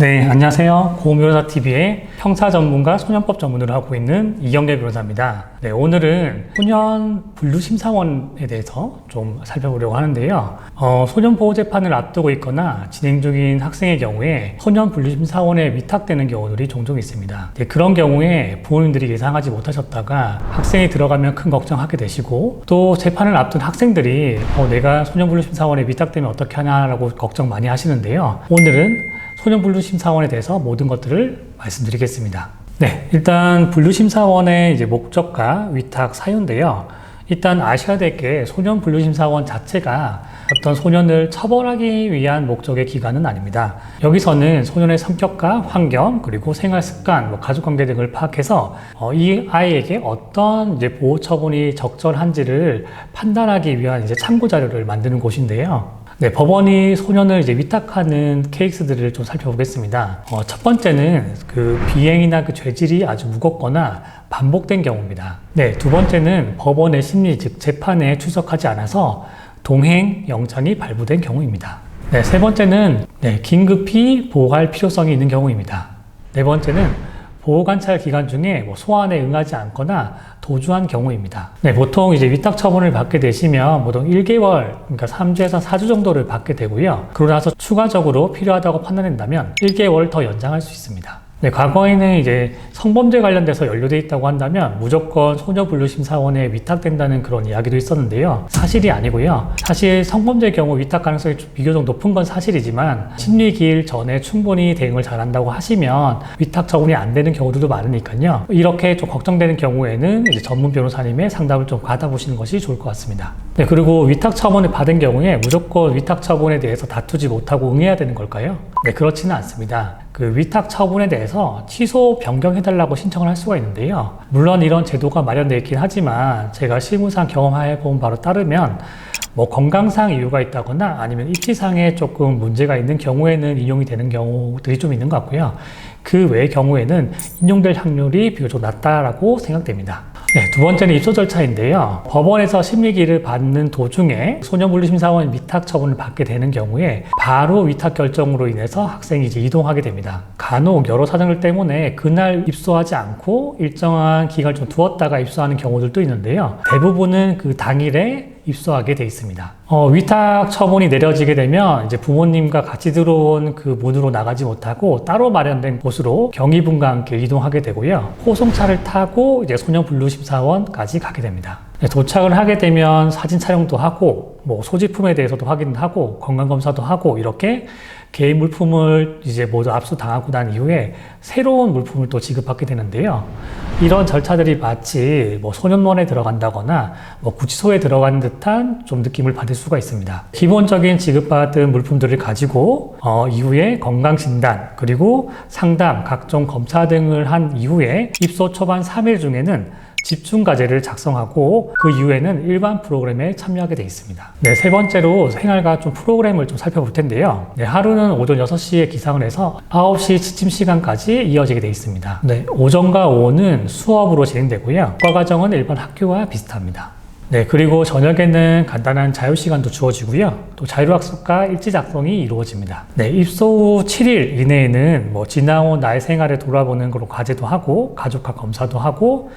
네, 안녕하세요. 고변호사TV의 형사 전문가 소년법 전문으로 하고 있는 이경래 변호사입니다. 네, 오늘은 소년 분류심사원에 대해서 좀 살펴보려고 하는데요. 소년보호재판을 앞두고 있거나 진행 중인 학생의 경우에 소년 분류심사원에 위탁되는 경우들이 종종 있습니다. 네, 그런 경우에 부모님들이 예상하지 못하셨다가 학생이 들어가면 큰 걱정하게 되시고, 또 재판을 앞둔 학생들이 내가 소년분류심사원에 위탁되면 어떻게 하냐라고 걱정 많이 하시는데요. 오늘은 소년분류심사원에 대해서 모든 것들을 말씀드리겠습니다. 네, 일단 분류심사원의 목적과 위탁 사유인데요. 일단 아셔야 될 게 소년분류심사원 자체가 어떤 소년을 처벌하기 위한 목적의 기관은 아닙니다. 여기서는 소년의 성격과 환경, 그리고 생활 습관, 가족관계 등을 파악해서 이 아이에게 어떤 보호 처분이 적절한지를 판단하기 위한 참고 자료를 만드는 곳인데요. 네, 법원이 소년을 위탁하는 케이스들을 좀 살펴보겠습니다. 첫 번째는 비행이나 죄질이 아주 무겁거나 반복된 경우입니다. 네, 두 번째는 법원의 심리, 즉 재판에 출석하지 않아서 동행 영장이 발부된 경우입니다. 네, 세 번째는 긴급히 보호할 필요성이 있는 경우입니다. 네 번째는 보호관찰 기간 중에 소환에 응하지 않거나 도주한 경우입니다. 네, 보통 위탁 처분을 받게 되시면 보통 1개월, 그러니까 3주에서 4주 정도를 받게 되고요. 그러고 나서 추가적으로 필요하다고 판단된다면 1개월 더 연장할 수 있습니다. 네, 과거에는 성범죄 관련돼서 연루되어 있다고 한다면 무조건 소년분류심사원에 위탁된다는 그런 이야기도 있었는데요. 사실이 아니고요. 사실 성범죄 경우 위탁 가능성이 비교적 높은 건 사실이지만 심리기일 전에 충분히 대응을 잘한다고 하시면 위탁 처분이 안 되는 경우들도 많으니까요. 이렇게 좀 걱정되는 경우에는 전문 변호사님의 상담을 좀 받아보시는 것이 좋을 것 같습니다. 네, 그리고 위탁 처분을 받은 경우에 무조건 위탁 처분에 대해서 다투지 못하고 응해야 되는 걸까요? 네, 그렇지는 않습니다. 위탁 처분에 대해서 취소 변경해달라고 신청을 할 수가 있는데요. 물론 이런 제도가 마련되어 있긴 하지만 제가 실무상 경험해본 바로 따르면 건강상 이유가 있다거나 아니면 입시상에 조금 문제가 있는 경우에는 인용이 되는 경우들이 좀 있는 것 같고요. 그 외의 경우에는 인용될 확률이 비교적 낮다라고 생각됩니다. 네, 두 번째는 입소 절차인데요. 법원에서 심리기일을 받는 도중에 소년분류심사원 위탁 처분을 받게 되는 경우에 바로 위탁 결정으로 인해서 학생이 이동하게 됩니다. 간혹 여러 사정들 때문에 그날 입소하지 않고 일정한 기간을 좀 두었다가 입소하는 경우들도 있는데요. 대부분은 그 당일에 입소하게 돼 있습니다. 위탁 처분이 내려지게 되면 부모님과 같이 들어온 그 문으로 나가지 못하고 따로 마련된 곳으로 경위분과 함께 이동하게 되고요. 호송차를 타고 소년분류심사원까지 가게 됩니다. 도착을 하게 되면 사진 촬영도 하고 소지품에 대해서도 확인하고 건강검사도 하고 이렇게 개인 물품을 모두 압수당하고 난 이후에 새로운 물품을 또 지급받게 되는데요. 이런 절차들이 마치 소년원에 들어간다거나 구치소에 들어가는 듯한 좀 느낌을 받을 수가 있습니다. 기본적인 지급받은 물품들을 가지고 이후에 건강진단 그리고 상담, 각종 검사 등을 한 이후에 입소 초반 3일 중에는 집중과제를 작성하고 그 이후에는 일반 프로그램에 참여하게 되어 있습니다. 네, 세 번째로 생활과 프로그램을 살펴볼 텐데요. 네, 하루는 오전 6시에 기상을 해서 9시 취침 시간까지 이어지게 되어 있습니다. 네, 오전과 오후는 수업으로 진행되고요. 과과정은 일반 학교와 비슷합니다. 네, 그리고 저녁에는 간단한 자유시간도 주어지고요. 또 자율학습과 일지작성이 이루어집니다. 네, 입소 후 7일 이내에는 지나온 나의 생활을 돌아보는 그런 과제도 하고 가족과 검사도 하고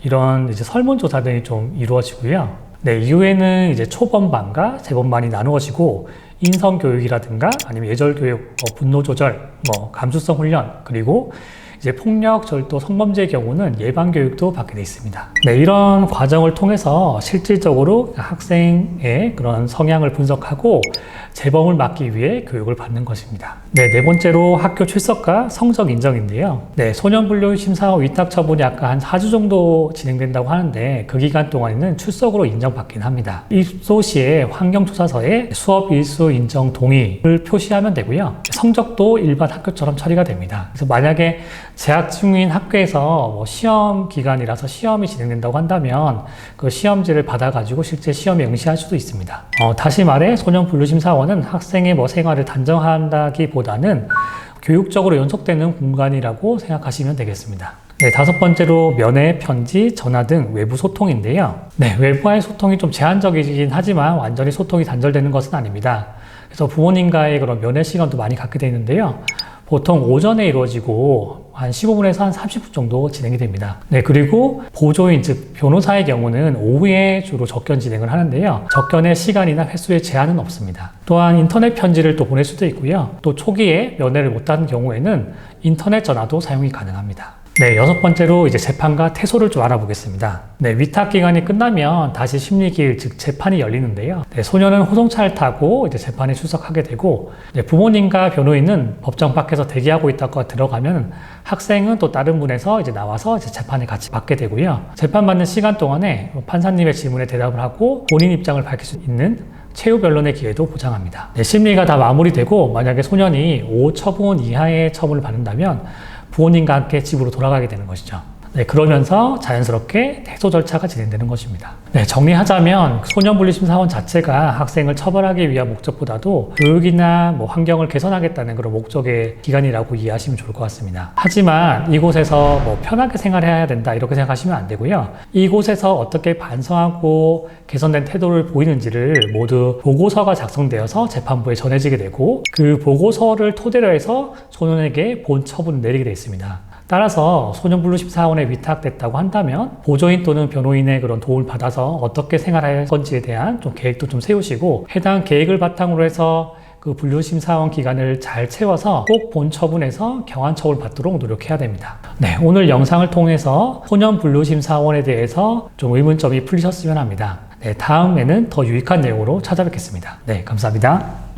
이런 설문조사 등이 좀 이루어지고요. 네, 이후에는 초범반과 재범반이 나누어지고 인성교육이라든가 아니면 예절교육, 분노조절, 감수성 훈련, 그리고 폭력, 절도, 성범죄의 경우는 예방교육도 받게 되어 있습니다. 네, 이런 과정을 통해서 실질적으로 학생의 그런 성향을 분석하고 재범을 막기 위해 교육을 받는 것입니다. 네, 네 번째로 학교 출석과 성적 인정인데요. 네, 소년분류심사원 위탁 처분이 아까 한 4주 정도 진행된다고 하는데 그 기간 동안에는 출석으로 인정받긴 합니다. 입소 시에 환경조사서에 수업 일수 인정 동의를 표시하면 되고요. 성적도 일반 학교처럼 처리가 됩니다. 그래서 만약에 재학 중인 학교에서 시험 기간이라서 시험이 진행된다고 한다면 그 시험지를 받아가지고 실제 시험에 응시할 수도 있습니다. 다시 말해 소년분류심사원은 학생의 생활을 단정한다기보다는 교육적으로 연속되는 공간이라고 생각하시면 되겠습니다. 네, 다섯 번째로 면회, 편지, 전화 등 외부 소통인데요. 네, 외부와의 소통이 좀 제한적이긴 하지만 완전히 소통이 단절되는 것은 아닙니다. 그래서 부모님과의 그런 면회 시간도 많이 갖게 되는데요. 보통 오전에 이루어지고 한 15분에서 한 30분 정도 진행이 됩니다. 네, 그리고 보조인, 즉 변호사의 경우는 오후에 주로 접견 진행을 하는데요. 접견의 시간이나 횟수에 제한은 없습니다. 또한 인터넷 편지를 또 보낼 수도 있고요. 또 초기에 면회를 못하는 경우에는 인터넷 전화도 사용이 가능합니다. 네, 여섯 번째로 이제 재판과 태소를 좀 알아보겠습니다. 네, 위탁 기간이 끝나면 다시 심리기일, 즉 재판이 열리는데요. 네, 소년은 호송차를 타고 이제 재판에 출석하게 되고, 네, 부모님과 변호인은 법정 밖에서 대기하고 있다가 들어가면 학생은 또 다른 분에서 이제 나와서 이제 재판을 같이 받게 되고요. 재판 받는 시간 동안에 판사님의 질문에 대답을 하고 본인 입장을 밝힐 수 있는 최후 변론의 기회도 보장합니다. 네, 심리가 다 마무리되고 만약에 소년이 5처분 이하의 처분을 받는다면 부모님과 함께 집으로 돌아가게 되는 것이죠. 네, 그러면서 자연스럽게 해소 절차가 진행되는 것입니다. 네, 정리하자면 소년분리심사원 자체가 학생을 처벌하기 위한 목적보다도 교육이나 환경을 개선하겠다는 그런 목적의 기관이라고 이해하시면 좋을 것 같습니다. 하지만 이곳에서 편하게 생활해야 된다 이렇게 생각하시면 안 되고요. 이곳에서 어떻게 반성하고 개선된 태도를 보이는지를 모두 보고서가 작성되어서 재판부에 전해지게 되고 그 보고서를 토대로 해서 소년에게 본 처분을 내리게 되어 있습니다. 따라서 소년분류심사원에 위탁됐다고 한다면 보조인 또는 변호인의 그런 도움을 받아서 어떻게 생활할 건지에 대한 좀 계획도 좀 세우시고 해당 계획을 바탕으로 해서 그 분류심사원 기간을 잘 채워서 꼭 본 처분에서 경한 처벌 받도록 노력해야 됩니다. 네, 오늘 영상을 통해서 소년분류심사원에 대해서 좀 의문점이 풀리셨으면 합니다. 네, 다음에는 더 유익한 내용으로 찾아뵙겠습니다. 네, 감사합니다.